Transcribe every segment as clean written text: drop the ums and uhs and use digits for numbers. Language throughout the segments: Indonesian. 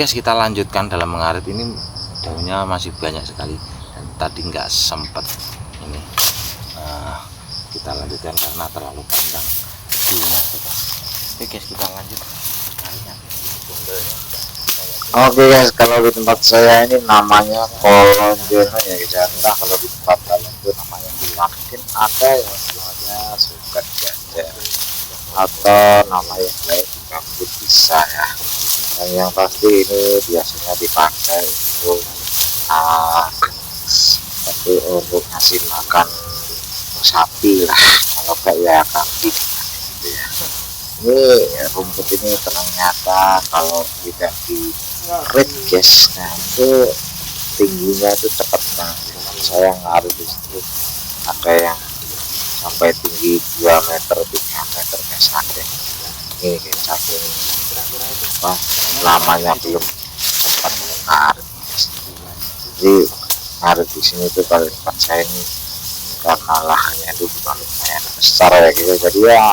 Guys, kita lanjutkan dalam mengarit. Ini daunnya masih banyak sekali dan tadi nggak sempat ini kita lanjutkan karena terlalu panjang daunnya. Oke guys, kita lanjut. Oke guys, kalau di tempat saya ini namanya kolonjono ya guys. Entah kalau di tempat kalian itu namanya mungkin ada yang namanya suket gajah atau nama yang lain juga mungkin bisa ya. Dan yang pasti ini biasanya dipakai untuk tapi untuk ngasih makan sapi lah, kalau kayak kambing gitu ya. Ini rumput ini ternyata kalau tidak di red guys, nah itu tingginya itu cepat banget. Saya ngaruh di situ ada yang sampai tinggi 2 meter 3 meter guys, ada ini guys, saking lamanya belum sempat ngaruh guys. Jadi ngaruh di sini tuh kalau tempat saya ini karena lahannya itu bukan lumayan besar ya gitu, jadi ya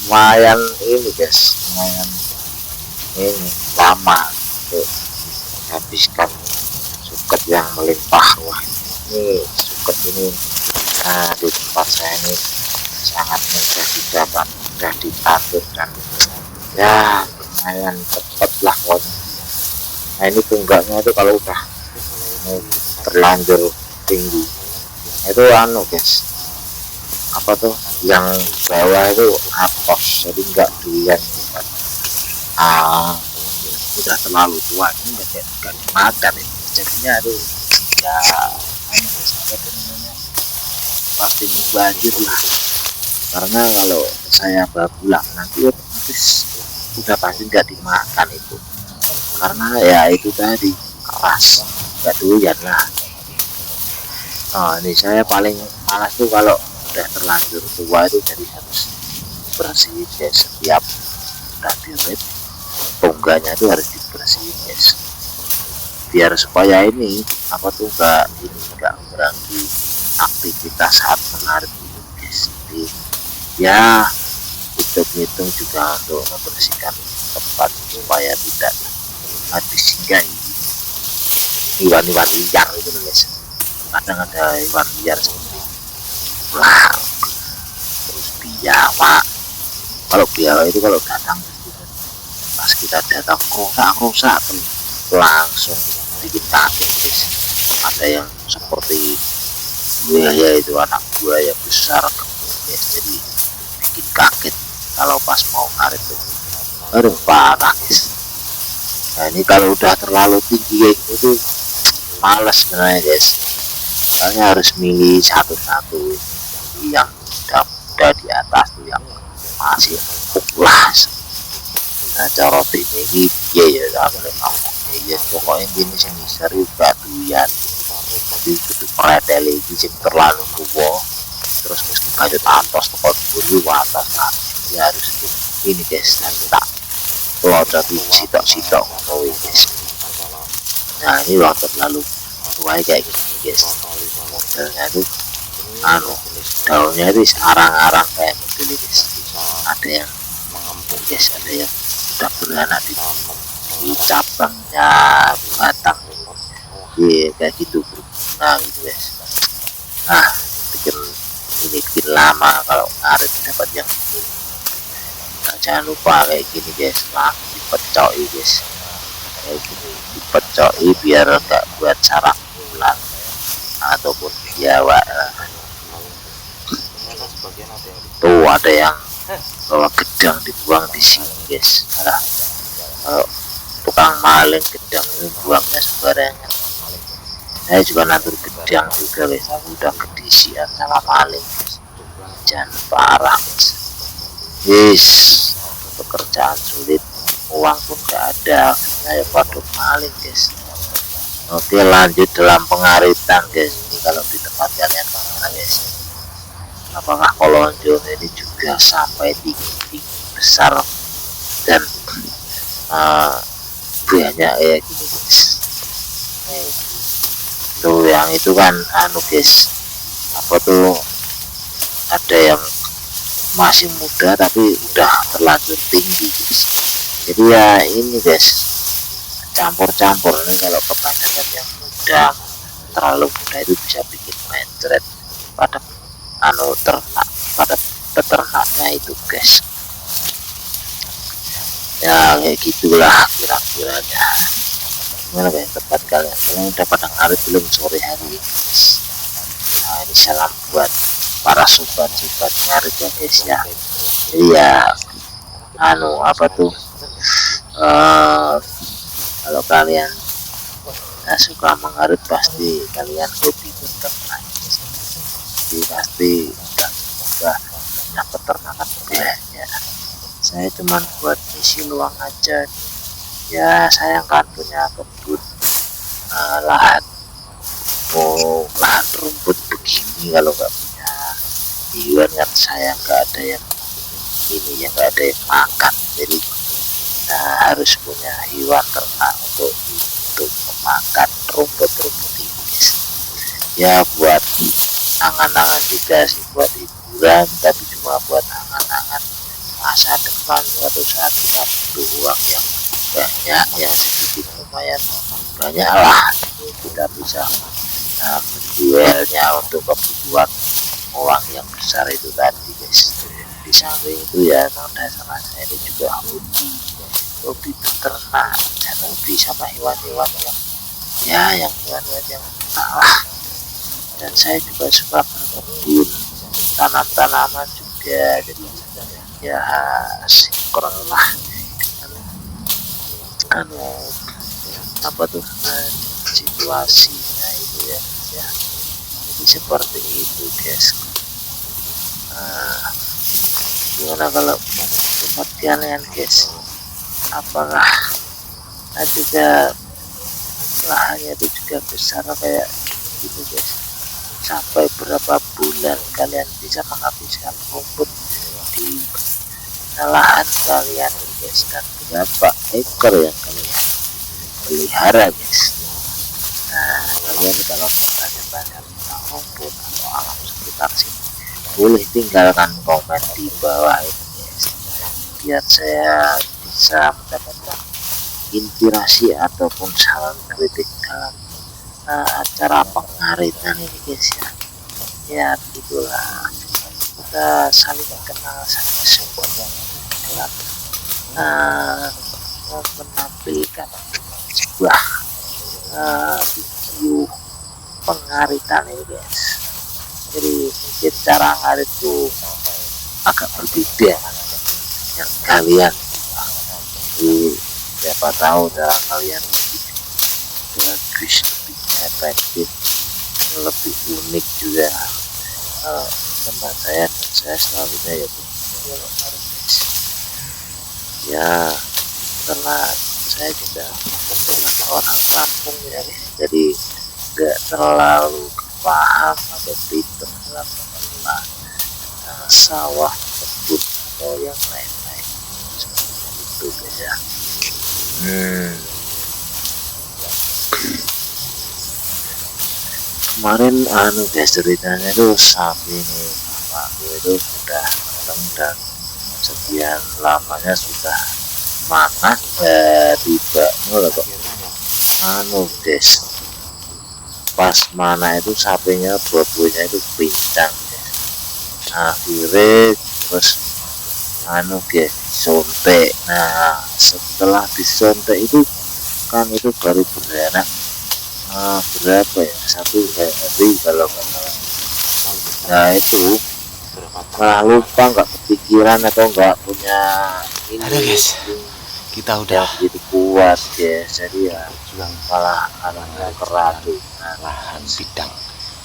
lumayan ini guys, lumayan ini lama untuk habiskan suket yang melimpah. Wah, ini suket ini di tempat saya ini sangat mudah didapat, mudah diatur, dan ya lumayan cepat lah pokoknya. Nah ini tunggaknya itu kalau udah terlanjur tinggi itu guys, apa tuh yang bawah itu apos, jadi nggak durian kan. Udah terlalu tua ini nggak dimakan ya. Jadinya itu ya pasti banjir lah, karena kalau saya pulang nanti otomatis udah pasti nggak dimakan itu, karena ya itu tadi keras, nggak doyan lah. Ini saya paling malas tuh kalau udah terlanjur tua itu, jadi harus bersih ya, setiap udah dirit tungganya itu harus dibersihin guys, biar supaya ini apa tuh nggak mengganggu aktivitas saat menarik itu guys. Jadi ya hitung-hitung juga untuk membersihkan tempat supaya tidak habis singgah iwan-iwan liar itu guys. Kadang ada iwan liar seperti ular, terus biawak. Kalau biawak itu kalau datang pas kita datang rusak langsung bikin kaget guys. Ada yang seperti buaya itu, anak buaya besar guys, jadi bikin kaget kalau pas mau ngarit itu. Aduh parah guys. Nah ini kalau udah terlalu tinggi kayak gitu males sebenarnya guys, soalnya harus milih satu-satu. Yang udah di atas tuh yang masih empuk lah. Nah cara ini ya ya pokoknya gini sini seri batuan, jadi itu peredel ini sih terlalu tua, terus lanjut atas tempat bulu atas kan ya harus ini guys, nanti tak pelocot sitok-sitok guys. Nah ini waktu terlalu tua kayak gini guys, modelnya tuh daunnya itu arang-arang kayak model guys. Ada yang mengempuk guys, ada yang udah beranak di cabangnya batang ya kayak gitu bro. Nah gitu guys. Nah bikin lama kalau ngarit dapat yang ini. Nah, jangan lupa kayak gini guys, langsung dipecoi guys, kayak gini dipecoi biar enggak buat sarang ular ataupun biawak. Tuh ada yang bawa gedang dibuang di sini guys. Nah, kalau tukang maling gedang ini buangnya sembarangan. Saya juga nanti gedang juga guys, udah kedisian sama maling guys. Jangan parah guys. Yes, pekerjaan sulit, uang pun gak ada, saya pada maling guys. Oke lanjut dalam pengaritan guys. Ini kalau di tempat kalian mana guys, apakah kolonjono ini juga sampai tinggi besar dan banyak ya gini guys. Tuh yang itu kan guys, apa tuh, ada yang masih muda tapi udah terlanjur tinggi guys. Jadi ya ini guys, campur-campur nih. Kalau kebanyakan yang muda, terlalu muda itu bisa bikin mencret pada ternak, pada peternaknya itu guys. Ya kayak gitulah kira-kiranya. Gimana yang tempat kalian? Kalian udah pada ngarit belum sore hari ini guys? Nah ini salam buat para sobat-sobat ngarit ya guys ya. Jadi ya apa tuh, kalau kalian suka mengarit pasti kalian hobi beternak. Jadi pasti udah banyak peternakan ya. Saya cuman buat misi luang aja ya. Saya kan punya kebun lahan rumput begini. Kalau nggak punya hewan kan saya nggak ada yang ini ya, nggak ada yang makan. Jadi harus punya hewan ternak untuk memakan rumput-rumput ini guys. Ya buat angan-angan juga sih, buat hiburan, tapi cuma buat angan-angan masa depan. Suatu saat kita butuh uang yang banyak, yang sedikit lumayan banyak lah, kita bisa menjualnya untuk kebutuhan uang yang besar itu tadi guys. Di samping itu ya dasarnya saya ini juga hobi beternak dan hobi sama hewan-hewan yang hewan-hewan yang lah. Dan saya juga suka berkebun, tanam-tanaman juga. Jadi ya sinkron lah situasinya itu ya. Jadi seperti itu guys. Gimana kalau tempat kalian guys? Apakah juga lahannya itu juga besar kayak gitu guys? Sampai berapa bulan kalian bisa menghabiskan rumput di lahan kalian guys, dan berapa ekor yang kalian pelihara guys? Nah kalian kalau tanya-tanya tentang rumput atau alam sekitar sini, boleh tinggalkan komen di bawah ini guys, biar saya bisa mendapatkan inspirasi ataupun saran kritik dalam acara pengaritan ini guys ya. Ya begitulah, kita saling kenal, saling support dalam menampilkan sebuah video pengaritan ini guys. Jadi mungkin cara ngarit itu agak berbeda yang kalian, jadi siapa tahu cara kalian lebih bagus, lebih efektif, lebih unik juga. Tempat saya dan saya selalunya ya kalau ngarit guys ya, karena saya juga dengan orang kampung ya guys, jadi nggak terlalu paham atau pintar dalam mengelola sawah, kebun atau yang lain-lain seperti itu guys ya. Kemarin guys ceritanya itu sapi ini bapakku itu sudah matang dan sekian lamanya sudah makan tiba guys, pas mana itu sapinya buahnya itu pincang guys. Akhirnya terus guys disontek. Nah setelah disontek itu kan itu baru beranak berapa ya, 1 hari kalau nggak salah. Nah itu malah lupa, nggak kepikiran atau nggak punya ini. Ada guys, kita udah begitu kuat guys, jadi ya malah anaknya keracunan lahan bidang,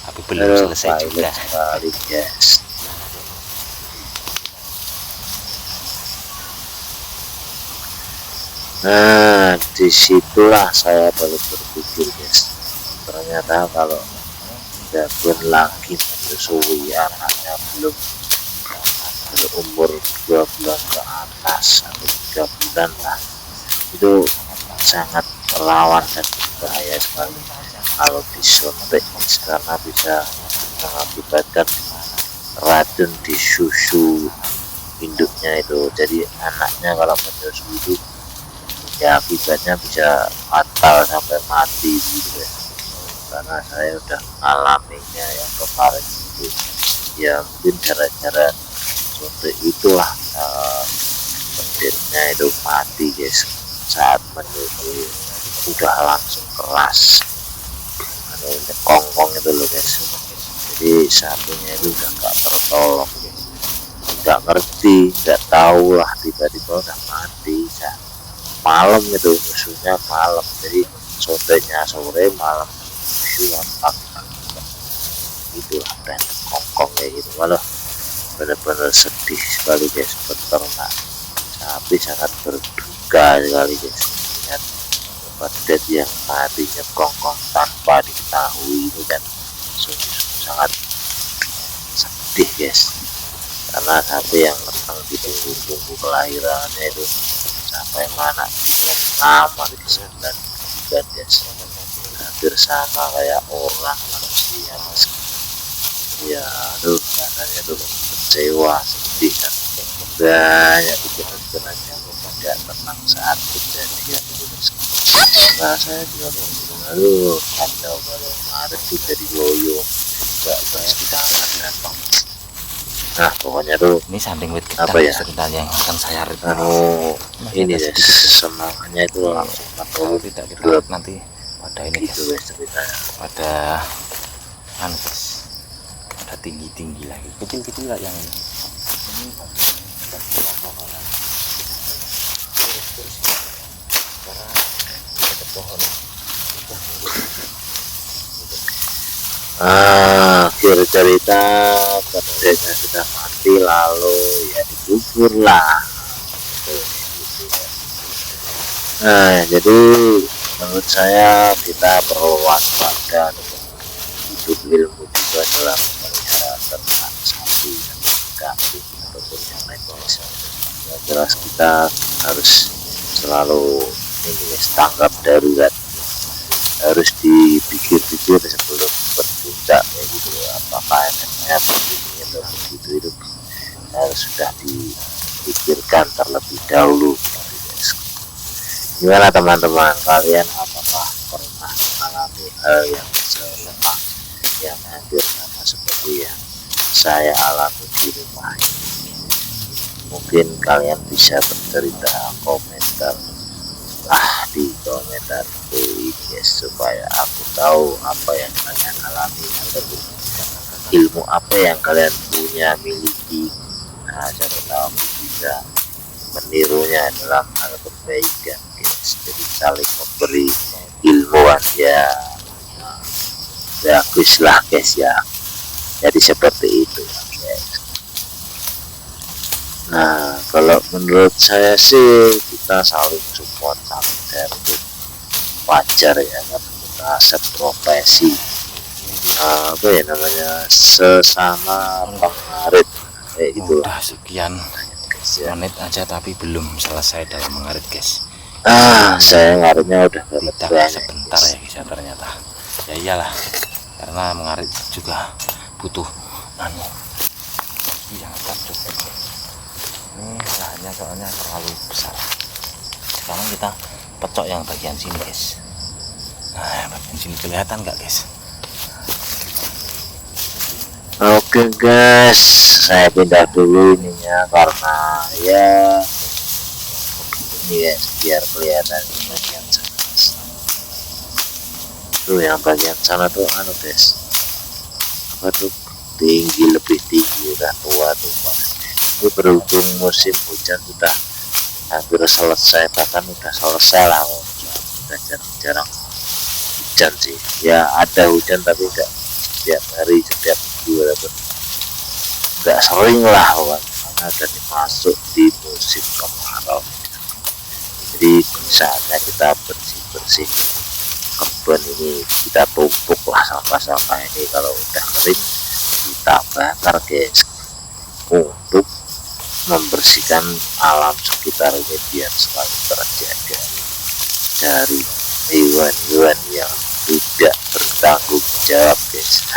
tapi belum selesai juga sekali guys. Nah disitulah saya baru berpikir guys, ternyata kalau udah lagi menyusui anaknya belum umur 2 bulan ke atas atau 3 bulan lah, itu sangat melawan dan berbahaya sekali kalau disuntik, karena bisa mengakibatkan racun di susu induknya itu. Jadi anaknya kalau menyusui itu ya akibatnya bisa fatal sampai mati gitu ya, karena saya udah mengalaminya yang kemarin itu. Ya mungkin cara-cara seperti itulah petirnya itu mati guys saat menyusui, udah langsung keras kongkong itu loh guys. Jadi sapinya itu udah gak tertolong guys, nggak ngerti, nggak tahu lah, tiba-tiba udah mati. Malam itu musuhnya malam, jadi sorenya sore, malam musuhnya pagi. Itulah dan kongkong kayak gitu. Malah benar-benar sedih sekali guys, peternak sapi sangat berduka sekali guys lihat pedet yang matinya kongkong tanpa diketahui itu kan sangat sedih guys, karena sapi yang menang di tunggu kelahirannya itu sampai mana dia lama di sana dan guys, hampir sama kayak orang manusia mas. Ya aduh, rasanya tuh kecewa, sedih dan banyak pikiran-pikiran yang tidak tenang saat kejadian itu. Nah saya juga aduh kacau banget, ada juga di loyo nggak bahas kita apa. Nah pokoknya tuh Ini sanding wit apa gedang ya, ceritanya yang akan saya rit. ini ada deh sedikit ya. semangatnya itu langsung Kalau tidak kita rit nanti pada ini gitu guys ceritanya. pada anu guys, pada tinggi lagi, kecil lah yang ini Akhir cerita pedenya sudah mati lalu ya dikubur lah. Nah jadi menurut saya kita perlu waspada untuk ilmu juga dalam memelihara ternak sapi dan kambing ataupun yang lain guys. Yang jelas kita harus selalu ini guys, tanggap darurat, harus dipikir-pikir sebelum bertindak kayak gitu, apakah efeknya begini atau begitu, itu harus sudah dipikirkan terlebih dahulu. Gimana teman-teman, kalian apakah pernah mengalami hal yang sama, yang hampir sama seperti yang saya alami di rumah ini? Mungkin kalian bisa bercerita komentar di komentar ini guys, supaya aku tahu apa yang kalian alami ataupun ilmu apa yang kalian punya miliki. Nah siapa tahu bisa menirunya dalam hal kebaikan guys. Jadi saling memberi ilmuwan ya, bagus lah guys ya, jadi seperti itu guys. Nah kalau menurut saya sih kita saling support, saling share itu wajar ya, karena kita seprofesi, apa ya namanya, sesama pengarit kayak gitu. udah sekian menit aja tapi belum selesai dalam mengarit guys. Saya ngaritnya udah Tidak sebentar ya guys ya, ternyata ya iyalah, karena mengarit juga butuh yang cocok. Ini lahannya soalnya terlalu besar. Sekarang kita pecok yang bagian sini guys. Nah bagian sini kelihatan nggak guys? Oke guys, saya pindah dulu ininya karena ya ini guys, biar kelihatan bagian sana. Tuh yang bagian sana tuh guys, apa tuh, tinggi, lebih tinggi, udah tua tuh Pak. Ini berhubung musim hujan sudah hampir selesai, bahkan udah selesai lah, udah jarang-jarang hujan sih. Ya ada hujan tapi enggak setiap hari, setiap minggu, walaupun enggak sering lah karena udah masuk di musim kemarau. Jadi saatnya kita bersih-bersih kebun ini, kita tumpuk lah sampah-sampah ini, kalau udah kering kita bakar guys, untuk membersihkan alam sekitar ini biar selalu terjaga dari hewan-hewan yang tidak bertanggung jawab guys.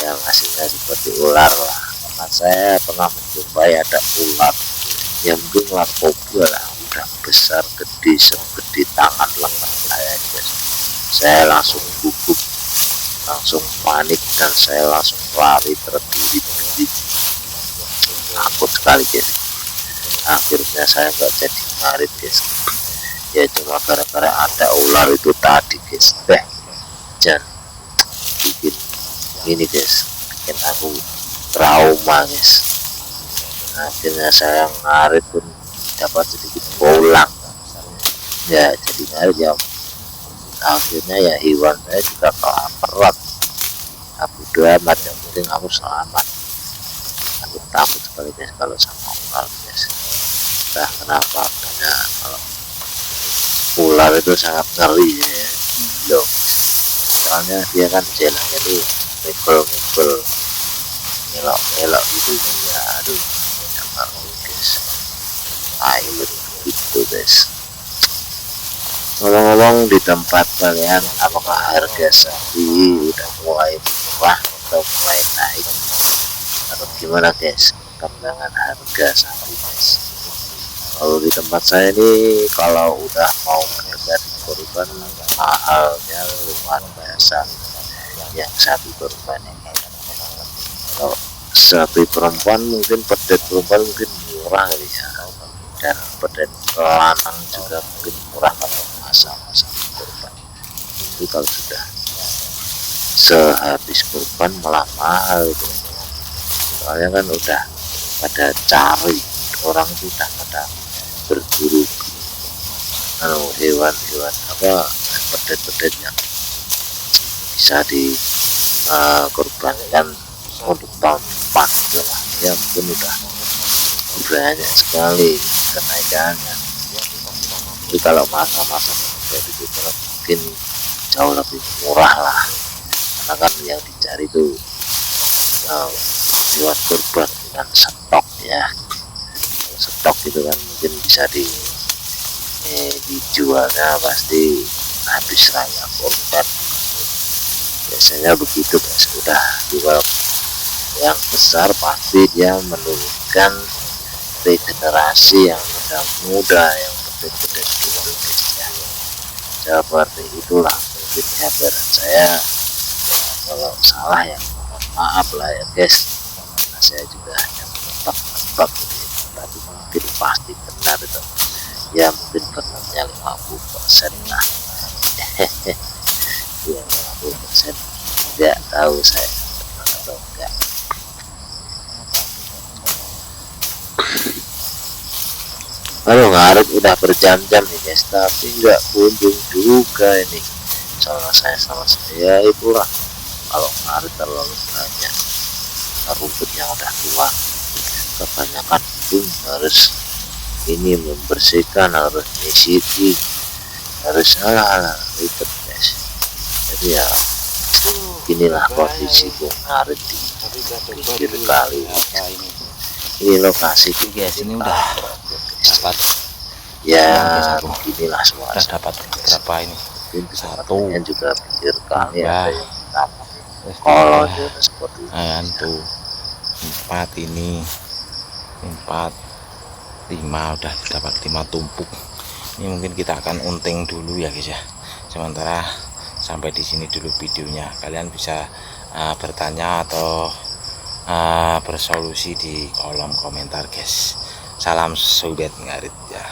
Yang hasilnya seperti ular lah, karena saya pernah menjumpai ada ular yang mungkin ular kobra lah, udah besar gede segede tangan lengan saya guys. Saya langsung gugup, langsung panik, dan saya langsung lari terbirit-birit, takut sekali guys. Akhirnya saya nggak jadi ngarit guys, ya cuma gara-gara ada ular itu tadi guys. Jangan bikin ini guys, bikin aku trauma guys. Akhirnya saya ngarit pun dapat sedikit bolang ya, jadi ngarit ya. Akhirnya ya hewan saya juga kelaparan. Aku doa amat, yang penting aku selamat. Aku takut sekali guys kalau sama ular guys. Nah, kenapa? Karena kalau ular itu sangat ngeri ya, loh. Soalnya dia kan jalannya tuh mikul-mikul, ngelok-ngelok gitu ya. Aduh, nggak guys. Ayo gitu guys. Ngomong-ngomong, di tempat kalian apakah harga sapi udah mulai murah atau mulai naik atau gimana guys perkembangan harga sapi guys? Kalau di tempat saya ini, kalau udah mau mendekati kurban, mahalnya luar biasa yang sapi kurban ini. Kalau sapi perempuan mungkin, pedet perempuan mungkin murah ya, dan pedet lanang juga mungkin murah kalau masa-masa kurban. Tapi kalau sudah sehabis kurban malah mahal itu. Soalnya kan udah pada cari, orang itu udah pada berburu hewan-hewan apa, pedet-pedet yang bisa di kurbankan untuk tahun depan gitu lah. Ya mungkin udah banyak sekali kenaikannya. Tapi kalau masa-masa kayak gitu mungkin jauh lebih murah lah, karena kan yang dicari itu hewan kurban dengan stok ya. Stok itu kan mungkin bisa dijualnya pasti habis raya kurban. Biasanya begitu guys. Udah jual yang besar pasti dia menurunkan regenerasi yang muda yang berbeda gitu guys ya. Seperti itulah mungkin gambaran saya. Kalau salah ya maaf lah ya guys, karena saya juga hanya menebak-nebak gitu ya. Tapi mungkin pasti benar itu ya, mungkin benarnya 50% lah. Ya 50% nggak tahu saya benar atau enggak. Kalau ngarit udah berjam-jam nih guys, tapi nggak kunjung juga ini. Soalnya saya itulah, kalau ngarit terlalu banyak rumput yang udah tua, kebanyakan pun harus ini membersihkan, harus nyisirin, harus ribet guys. Jadi ya inilah posisiku ngarit di pinggir kali. Ini lokasi guys, ini udah dapat ya, beginilah udah suasana. dapat berapa ini? Satu juga pinggir kali ya. ada yang kalau seperti tuh 4 ini 4 5 udah dapat 5 tumpuk. Ini mungkin kita akan unting dulu ya guys ya. Sementara sampai di sini dulu videonya. Kalian bisa bertanya atau bersolusi di kolom komentar guys. Salam sobat ngarit ya.